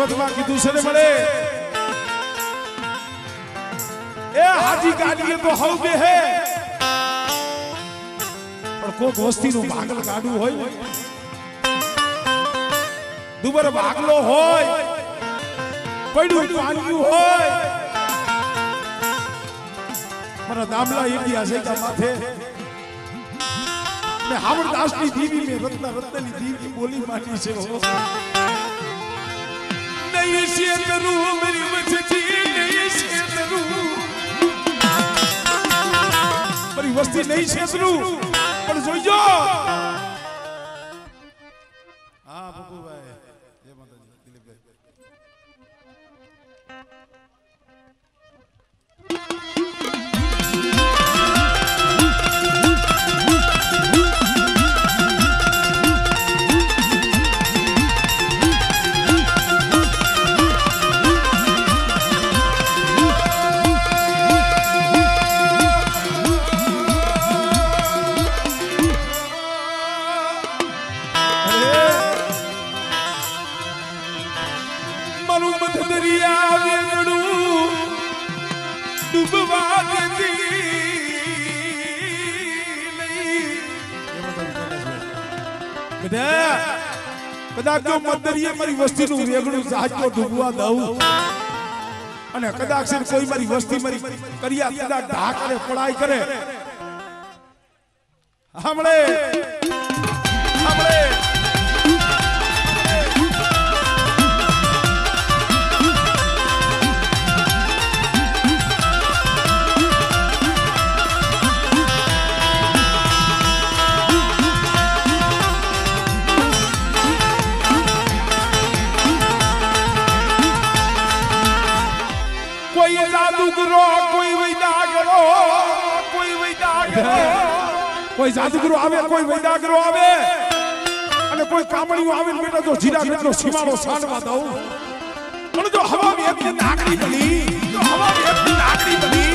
ધોધમાં કીધું છે ને મળે એ હાજી ગાડીએ તો હવ બે હે પણ કોક વસ્તીનું ભાગલ કાઢવું હોય દુબર ભાગલો હોય પડ્યું પાણ્યું હોય મારા દામલા ઇન્ડિયા છે કે માથે मैं हावड़दास की दीवी में रत्न रत्न की दीवी बोली माटी से हो नहीं से करूं मेरी वस्ती नहीं से करूं मेरी वस्ती नहीं से करूं पर जोजो हां बबू भाई जय माता दी दिलीप भाई કદાચ જો મદરીએ મારી વસ્તીનું વેગળું જહાજ તો ડૂબવા દઉં અને કદાચ કોઈ મારી વસ્તી મારી કર્યા કદાચ ઢા કરે પડાઈ કરે સાંભળે સાંભળે કોઈ જાદુગરો આવે કોઈ વૈદાગરો આવે અને કોઈ કામણીઓ આવે ને બેટા તો જીરાગઢનો સીમાડો સાડવા દઉં પણ જો હવામાં એક નાગડી બની જો હવામાં એક નાગડી બની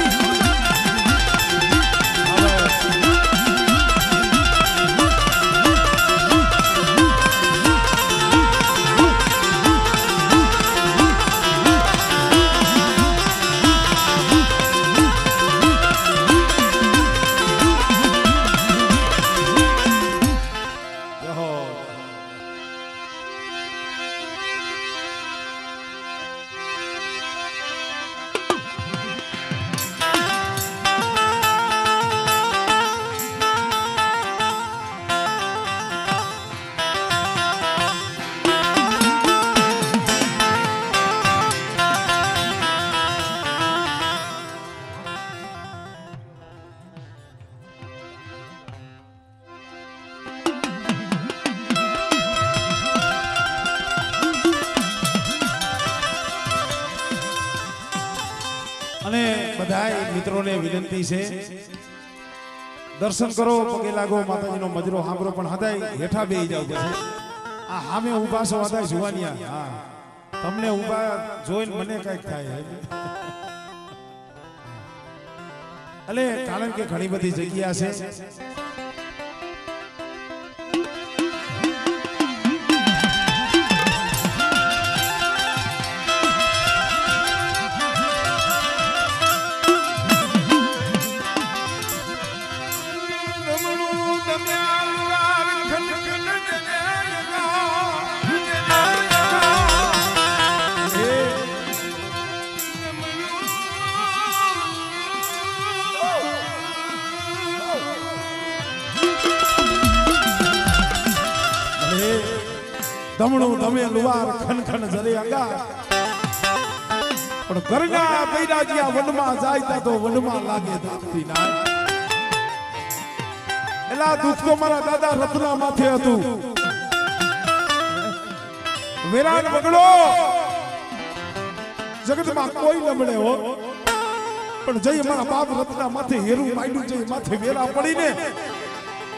અને બધાય મિત્રોને વિનંતી છે દર્શન કરો પગે લાગો માતાજીનો મજરો સાંભળો પણ હદાય હેઠા બેહી જાવ પછી આ સામે ઊભા છો હદાય જુવાનિયા હા તમને ઊભા જોઈને મને કઈક થાય અલે કારણ કે ઘણી બધી જગ્યા છે દમણું દમે લુવાર ખન ખન જરે અંગા પણ ઘરના બૈરાજિયા વનમાં જાય તો વનમાં લાગે દાપતી ના એલા દુઃખ તો મારા દાદા રત્ના માથે હતું વેરાન વગડો જગતમાં કોઈ ન મળે હો પણ જઈ મારા બાપ રત્ના માથે હેરું માંડ્યું જઈ માથે વેરા પડીને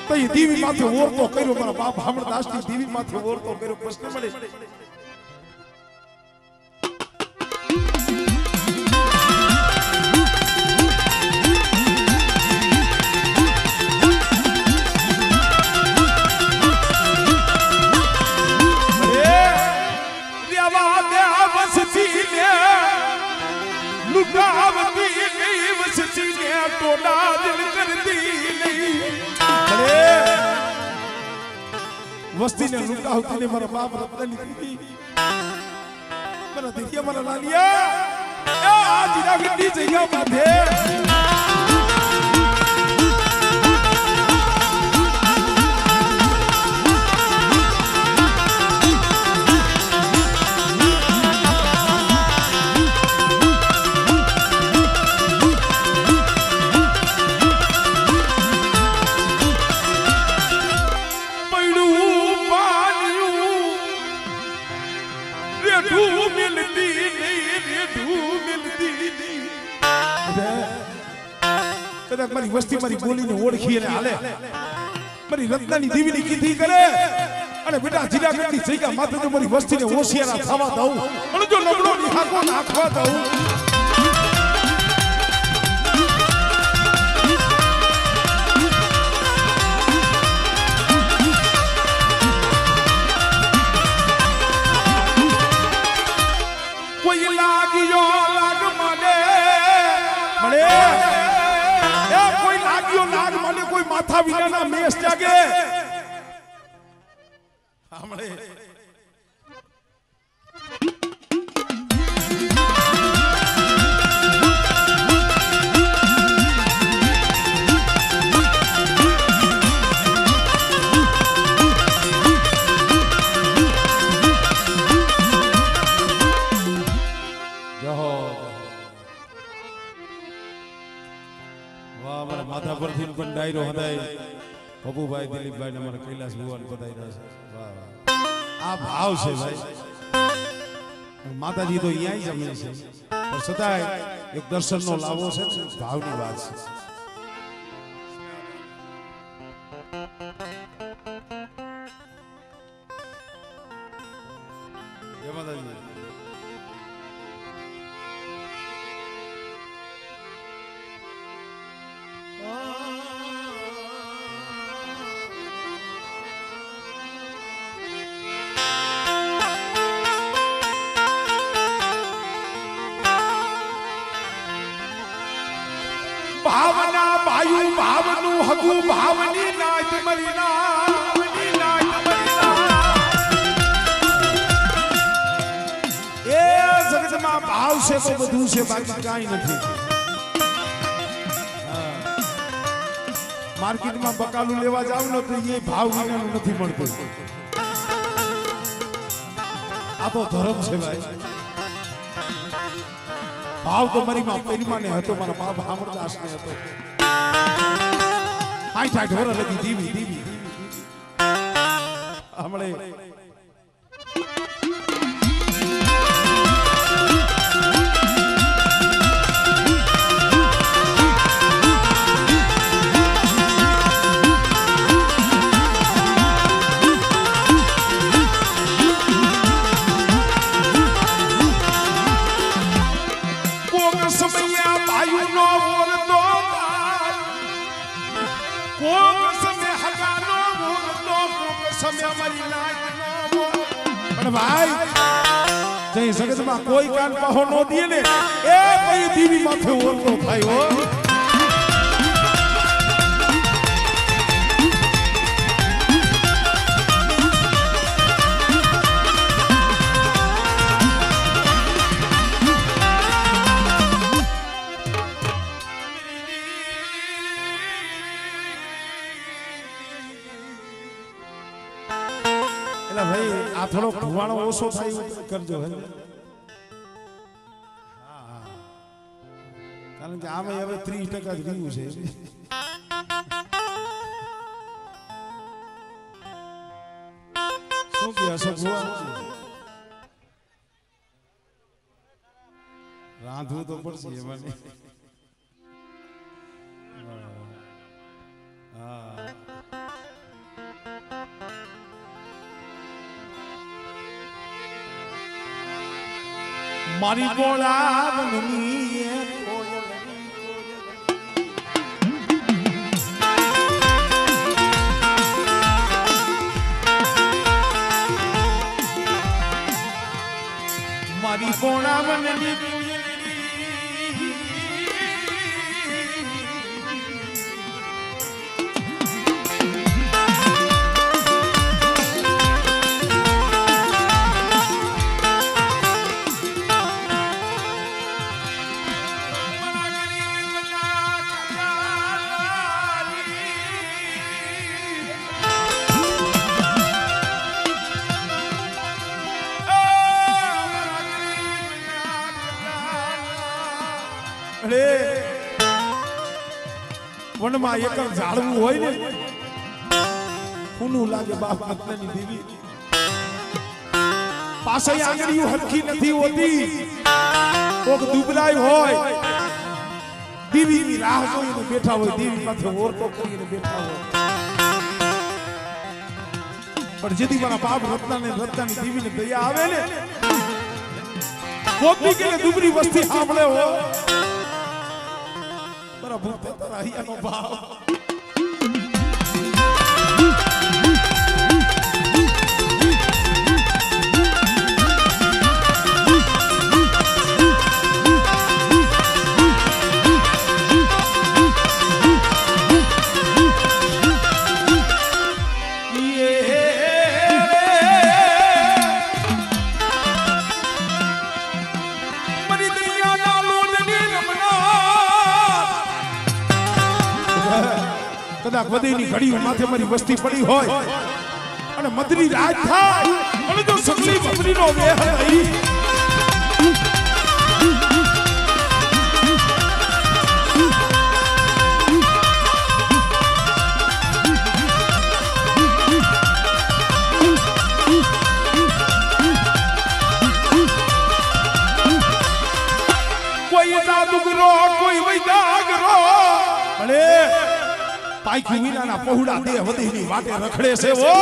તો એ દીવી માથે ઓરતો કર્યો મારા બાપ હામણદાસ ની દીવી માથે ઓરતો કર્યો પ્રશ્ન મળે દેવા વસ્તીને લૂંટાવતીને મારા બાપ રત્નની દીધી મારા દીકરા મારા લાલિયા આ જીરાગઢની જગ્યા માથે મારી વસ્તી મારી બોલીને ઓળખી અને હાલે મારી રત્નાની દેવીની કીધી કરે અને બેટા જીરાગઢની જગ્યા માથે તો મારી વસ્તીને હોશિયારા થવા દઉં અને જો નબળો નિહાકો નાખવા દઉં કોઈ લાગ્યો લાગ મને મળે કોઈ લાગ્યો લાગ મને કોઈ માથા વિનાના મેષ જાગે સાંભળે માથા પરથી પણ ડાયરો હદાય પપ્પુભાઈ દિલીપભાઈ ને અમારા કૈલાસ ભુવન બધાઈ રહ્યા છે વાહ આ ભાવ છે ભાઈ માતાજી તો અહીંયા જ જમે છે પણ છતાંય એક દર્શનનો લાવો છે ને ભાવની વાત છે જય માતાજી ભાવના બાયુ ભાવનું હગુ ભાવની નાચ મરી નાચની નાચ મરી એ જગતમાં ભાવ છે તો બધું છે બાકી કાંઈ નથી માર્કેટમાં બકાલું લેવા જાવ ને તો એ ભાવ વિનાનું નથી મળતું આ તો ધર્મ છે ભાઈ ભાવ તો મારી માં પરિમાને હતો મારા બાપ અમરદાસ ને હતો 60 વર્ષ લગી દીવી દીવી હમણે ભાઈ જઈ જગતમાં કોઈ કાન પાહો નો દે ને એ કઈ દીવી માથે ઓરતો થાય હો ભાઈ આ થોડો ધુવાણો ઓછો થાય કરજો હે કારણ કે આમે હવે 30% જ રહ્યું છે શું કે અશોક રાંધવું તો પડશે મને હા મારી બોલાવની એ મારી બોલાવની અરે વનમાં એકલ ઝાડવું હોય ને ફૂનું લાગે બાપ રત્નની દેવી પાસે આંગળીઓ હરખી નથી હોતી કોક દુબળાઈ હોય દેવીની રાહ જોઈને બેઠા હોય દેવી પાસે ઓરતો કરીને બેઠા હોય પણ જેથી મારા બાપ રત્નાની દેવીને દયા આવે ને કોકી કે દુબળી વસ્તી સાંભળે હો મારા ભૂત તારા અહીંયાનો ભાવ કદાચ વધીની ઘડીઓ માથે મારી વસ્તી પડી હોય અને મધરી રાત થાય અને જો સગલી મધરીનો વેહ રહી કોઈ જાદુગરો કોઈ વૈદાગરો અરે પાઈકી વિનાના પહોળા દેહ વધીની વાટે રખડે છે ઓ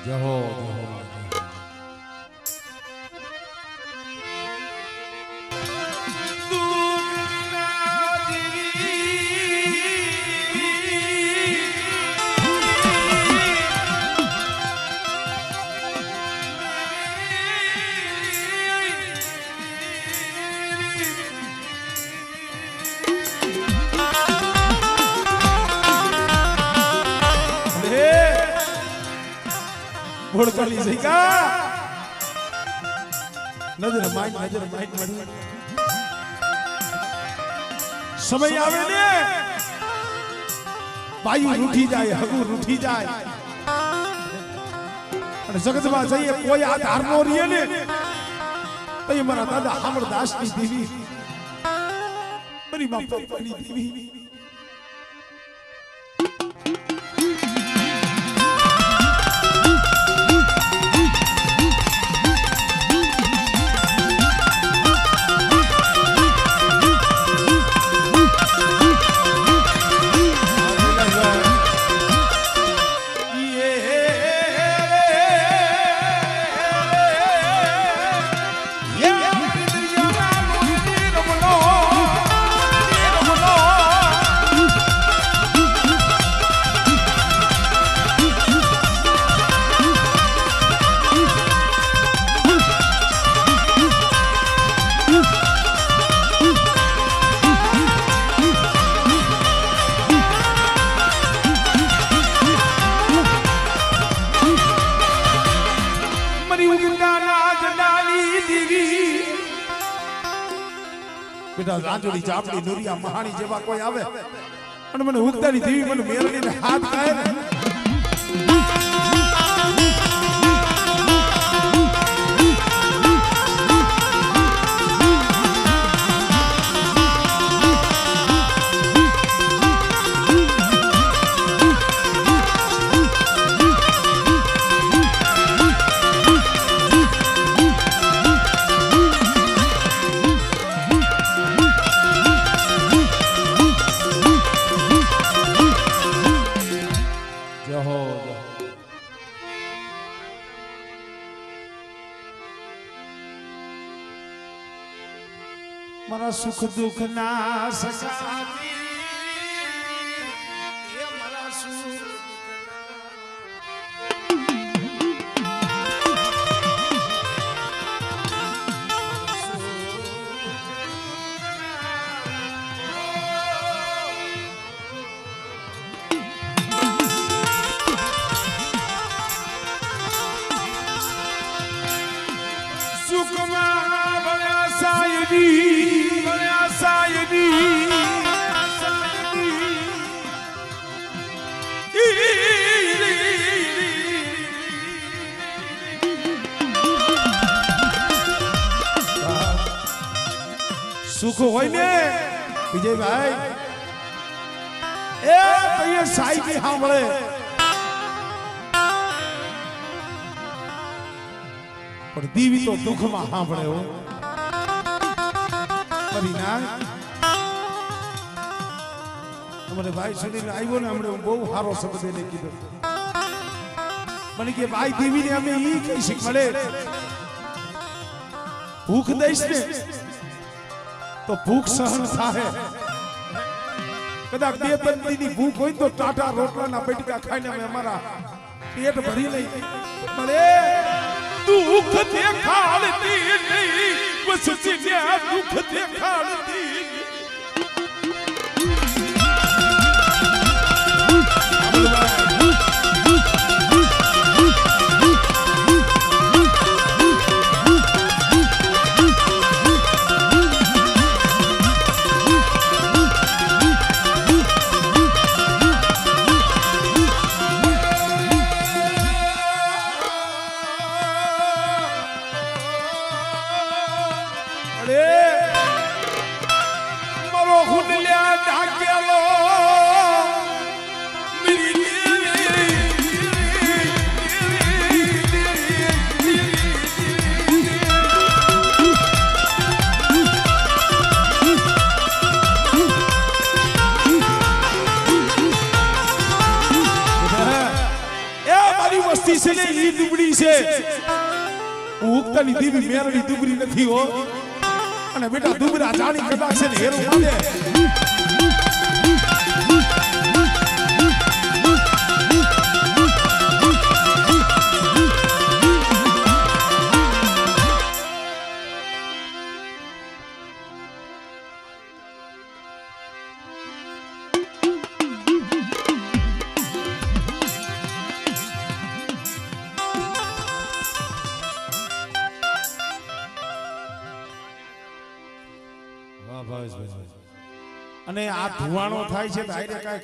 જહો ભોળકલી જઈકા નજર માઈટ મળી સમય આવે ને બાયુ રૂઠી જાય હગુ રૂઠી જાય અને જગતમાં જઈએ કોઈ આ ધારનો રીએ ને તો એ મારા દાદા હામરદાસની દેવી મારી માં પપ્પાની દેવી રાંજોડી ચાપડી નુરિયા મહાણી જેવા કોઈ આવે અને મને ઉગતાની દેવી મને મેળવીને હાથ કહે ને મારા સુખ દુઃખ ના સસાતી એ મારા સુખ સુખમાં ભયા સાયદી સુખ હોય ને વિજયભાઈ એ તૈયાર સાઈ ની સાંભળે પણ દીવી તો દુઃખમાં સાંભળે હો કરીના અમારે ભાઈ સુધીર આવ્યો ને હમણાં બહુ સારો શબ્દ એને કીધો મને કે ભાઈ દેવી ને અમે ઈ કઈ શીખ મળે ભૂખ દઈશ ને તો ભૂખ સહન થાય કદાચ બે બંદીની ભૂખ હોય તો ટાટા રોટલાના પેટકા ખાઈને અમે અમારા પેટ ભરી લઈ મળે દુઃખ દેખાડતી નહીં વસતી ને દુઃખ દેખાડતી ઉગતાની દેવી મેરડી દુબરી નથી હો અને બેટા દુબરા જાણી કદાચ છે ને હેરો માને અને આ ધુવાણો થાય છે તો આયરે કાઈ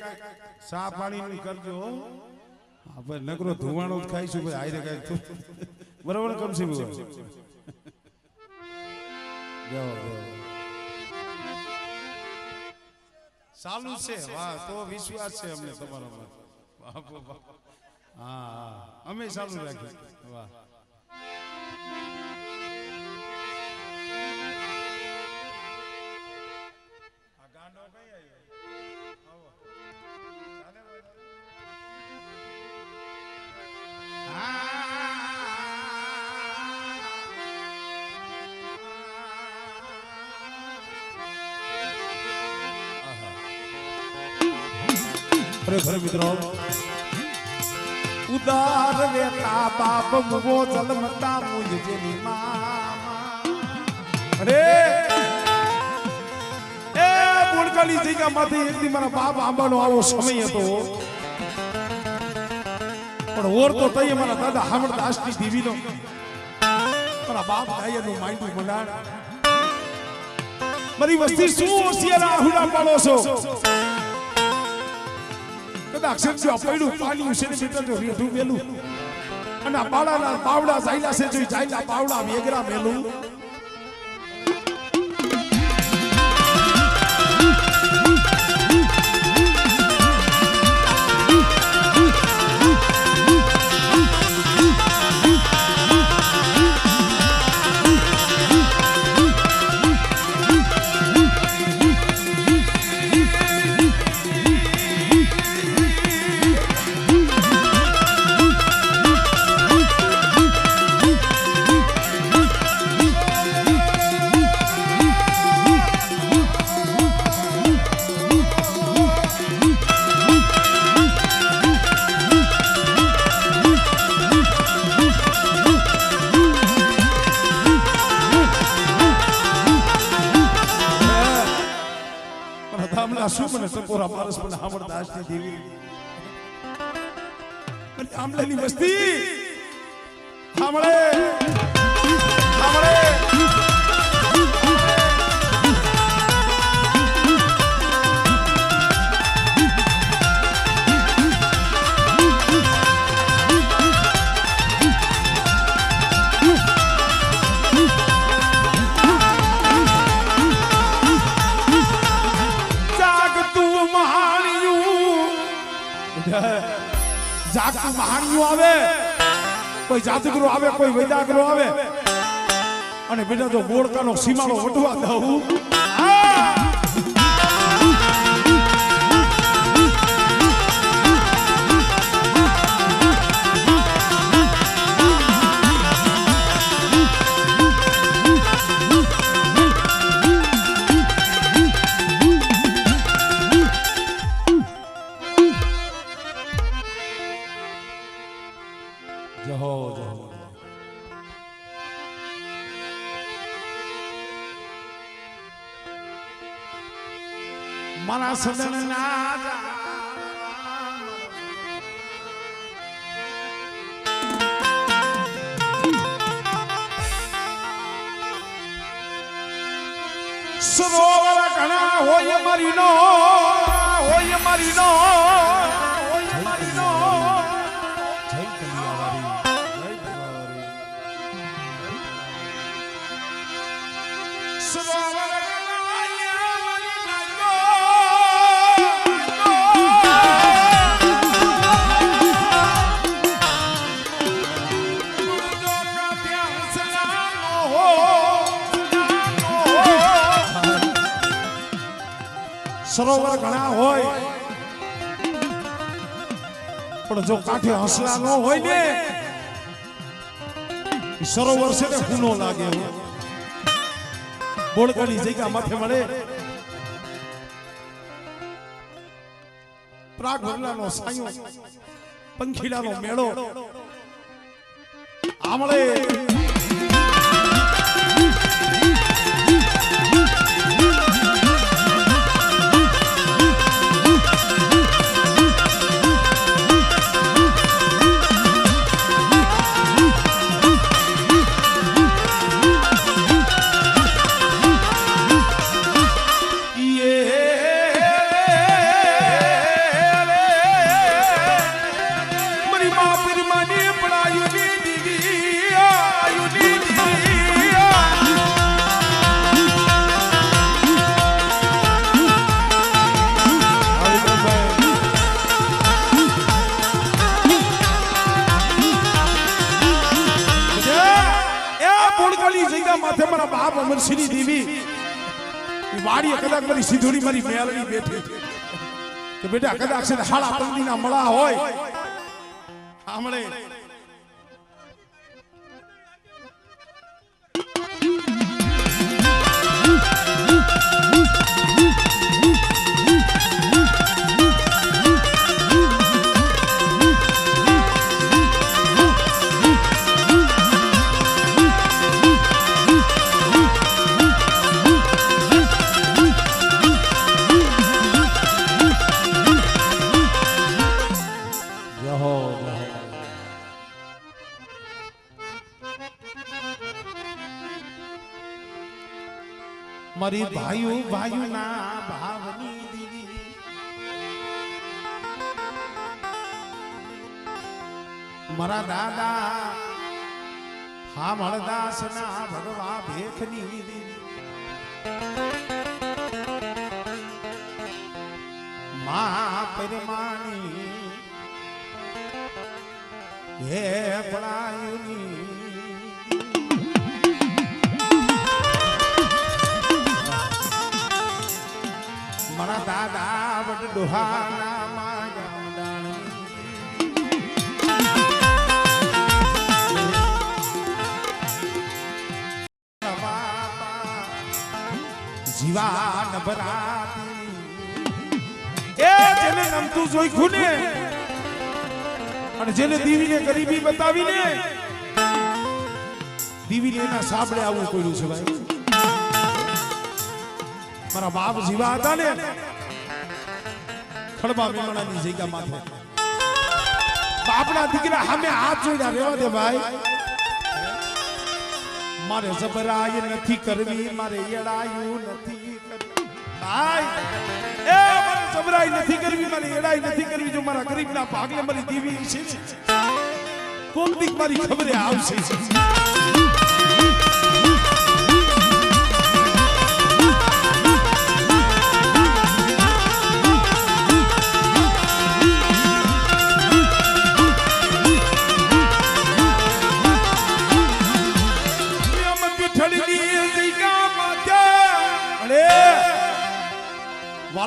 સા પાણી નું કરજો આપણે નગરો ધુવાણો જ ખાઈશું ભાઈ આયરે કાઈ બરાબર કમ છે જાઓ ચાલુ છે વાહ તો વિશ્વાસ છે અમને તમારામાં હા અમે ચાલુ રાખી વાહ ખરેખર મિત્રો ઉદાર વેતા બાપ મુવો જલમતા મુજ જેની મામા અરે એ બોળકાલી જગ્યામાંથી એકદી મારા બાપ આંબાનો આવો સમય હતો પણ ઓર તો તઈ મારા દાદા હામળદાસની દેવીનો મારા બાપ દાયાનું માંડું મંડાણ મારી વસ્તી શું હોશિયાર આહુડા પાડો છો કદાચ સત્ય પડ્યું પાણી છે ને બેટા જો રેઠું મેલું અને બાળાના પાવડા જાયલા છે જો જાયલા પાવડા વેગરા મેલું શું મને સપોરા મારસ મને હામળદાસની દેવી અને આમલાની વસ્તી હામળે હામળે જાગતું મહાણિયું આવે, કોઈ જાદુગરો આવે, કોઈ વૈદાગરો આવે અને બેટા જો ગોળકાનો સીમાડો વટવા દઉં મારા સદન ના સરોવર ઘણા હોય મારી નો હોય મારી નો હોય મારી નો જય કલિયાવારી જય કલિયાવારી સરોવર સરોવર ઘણા હોય પણ જો કાંઠે હસલા ન હોય ને સરોવર છે ને ખૂનો લાગે બોળકાની જગ્યા માથે મળે પ્રાગ વગલાનો સાયો પંખીડાનો મેળો આમળે માથે મારા બાપ અમરસિંહની દેવી વાડીએ કદાચ મારી સિંધુડી મારી મેલડી બેઠી તો બેટા કદાચ છે હાડા પંડીના મળા હોય આમળે મારી ભાઈઓ ભાઈઓ ના ભાવની દીવી મારા દાદા હા મળદાસ ના ભગવા ભેખની દીવી મા પરમાની હે પડાયુની મારા દાદા વડ ડોહાના જીવાન ભરાતી એ જેને નમતું જોઈ ખૂને અને જેને દીવીને ગરીબી બતાવીને દીવીને એના સાબડે આવું કર્યું છે ભાઈ મારા બાપ જીવા હતા ને ખડબા મેમણાની જગ્યા માથે બાપના દીકરા સામે હાથ જોડ્યા રહેવા દે ભાઈ મારે જબરાય નથી કરવી મારે એડાયું નથી કરવી ભાઈ એ મારે જબરાય નથી કરવી મારે એડાય નથી કરવી જો મારા ગરીબના ભાગલે મારી દીવી છે કોક દીક મારી ખબરે આવશે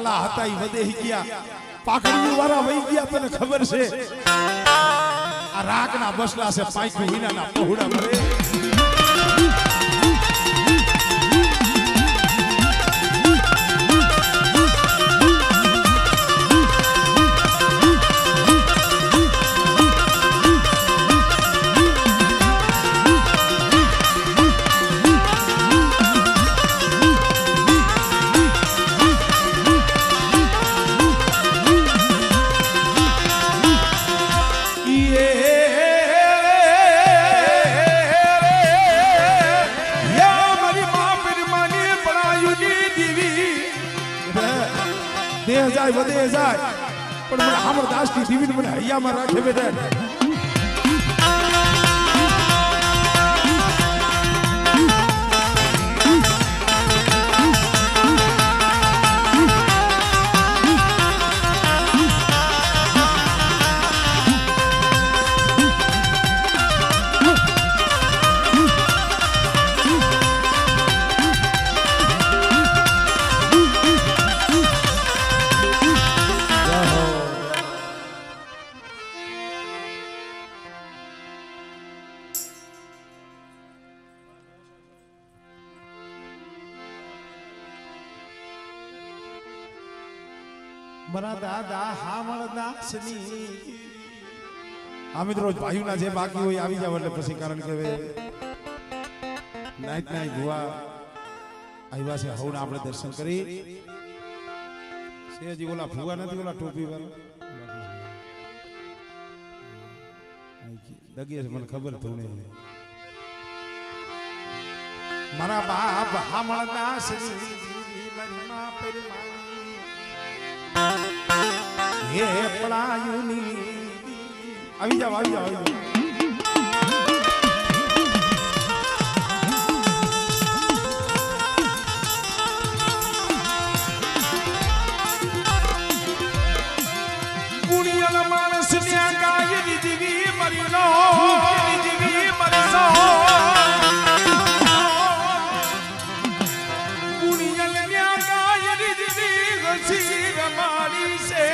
વાલા હતા ઈ વધેહી ગયા પાકડી વાળા વહી ગયા તને ખબર છે આ રાગના બસલા છે પાઈકુ વિનાના પહોળા મરે વધે જાય પણ મને અમરદાસ ની દીવીને મને હૈયામાં રાખે બેટા મરા દાદા હામળદાસ ની આ મિત્રો ભાઈઓના જે બાકી હોય આવી જાવ એટલે પછી કારણ કે નાઈટ નાઈટ ભુવા આવ્યા છે હવને આપણે દર્શન કરી સેજી ઓલા ભુવા નથી ઓલા ટોપી વાળા દગીએ મને ખબર તો નહીં મારા બાપ હામળદાસ ની મહિમા પરમાની હે પળાયુની આવી જાવ આવી જાવ ગુણિયલ માણસ ને ગાય દીવી મરીનો દીવી મરસો ગુણિયલ ને ગાય દીવી ગસી રમાડી છે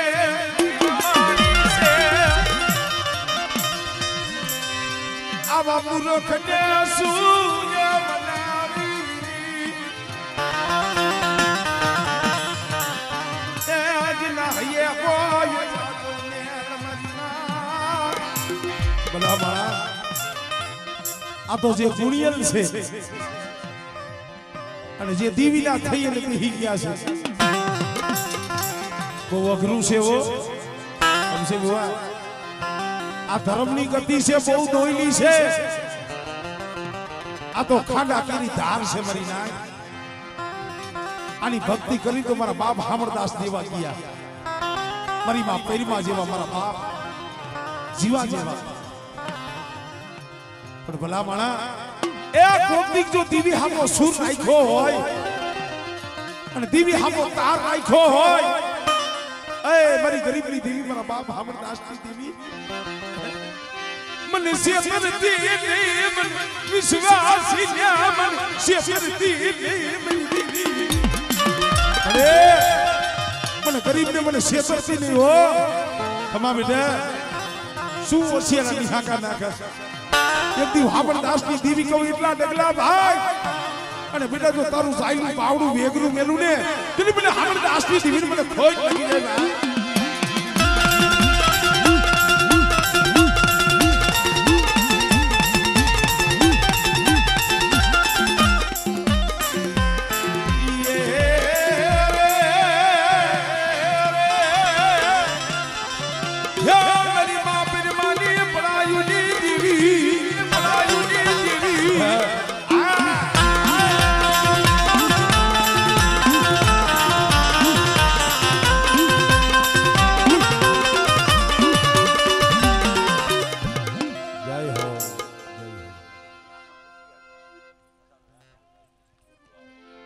આવા મૂર્ખ ને સૂર્ય બનાવી તેજ નહિએ કોઈ ભલા ભલા આ તો જે ગુણિયલ છે અને જે દીવીના થઈ અને બેહી ગયા છે બહુ અઘરું છે વો સમજે બુઆ આ ધર્મની ગતિ છે બહુ દોયલી છે આ તો ખાડા કેરી ધાર છે મારી નાય આની ભક્તિ કરી તો મારા બાપ હામળદાસ દેવા ગયા મારી માં પેરીમાં જેવા મારા બાપ જીવા જેવા પણ ભલા માણા એ કોકદીક જો દીવી હામો સુર રાખ્યો હોય અને દીવી હામો તાર રાખ્યો હોય એ મારી ગરીબની દેવી મારા બાપ હામળદાસ ની દેવી मन से परती नहीं मन विश्वासी मन से परती नहीं अरे मन गरीब ने मन से परती नहीं हो खमा बेटा શું ઓસિયાના નિહાકા નાખે એક દી હામળદાસ ની દેવી કહું એટલા ડગલા ભાઈ અને બેટા જો તારું સાઈલું પાવડું વેગરું મેલું ને તેની મને હામળદાસ ની દેવી મને ખોજ લાગી જાય